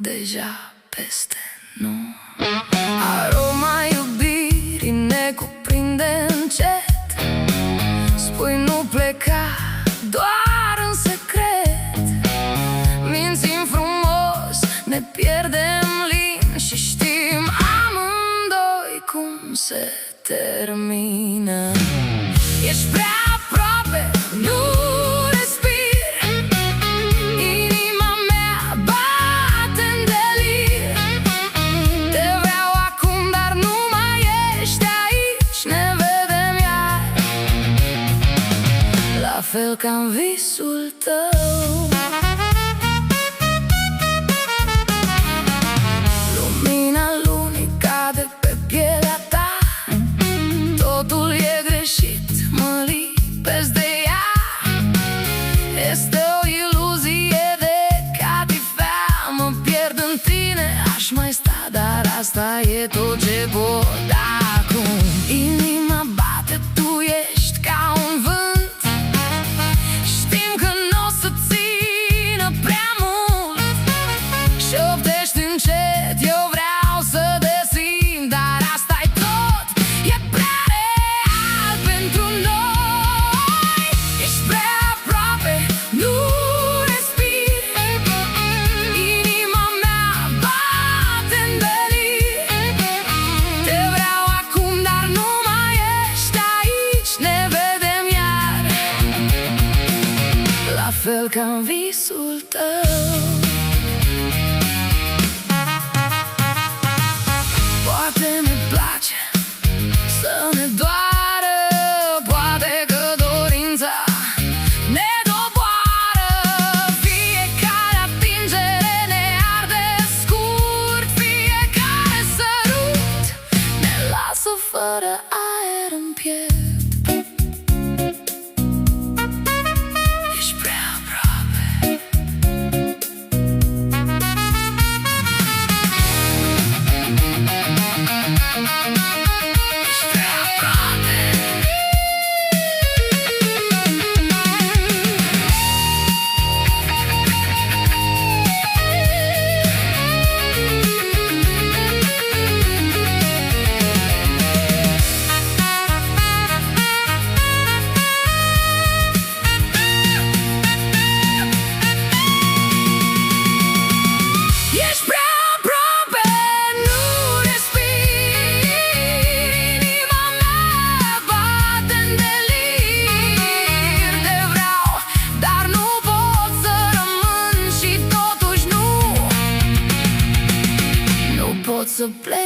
deja peste, nu? Aroma iubirii ne cuprinde încet. Spui nu pleca, doar în secret. Mințim frumos, ne pierdem lin și știm amândoi cum se termină. Ești prea aproape, nu respir. Inima mea bate-n delir. Te vreau acum, dar nu mai ești aici. Ne vedem iar, la fel ca în visul tău. Lumina lunii cade pe pielea ta. Totul e greșit, mă lipesc de ea. Este o iluzie de catifea. Mă pierd în tine, aș mai sta, dar asta e tot ce pot da acum. Inima bate, tu ești ca un vânt. Știm că n-o să țină prea mult. Șoptești încet, eu vreau să desimt, dar asta-i tot, e prea real pentru noi. Ești prea aproape, nu respir. Inima mea bate-n delir. Te vreau acum, dar nu mai ești aici. Ne vedem iar, la fel ca în visul tău. Poate ne place să ne doară, poate că dorința ne doboară. Fiecare atingere ne arde scurt, fiecare sărut ne lasă fără aer în piept. Ești prea aproape. Ești prea aproape. Ești prea aproape, nu respir. Inima mea bate-n delir. Te vreau, dar nu pot să rămân și totuși nu pot să plec.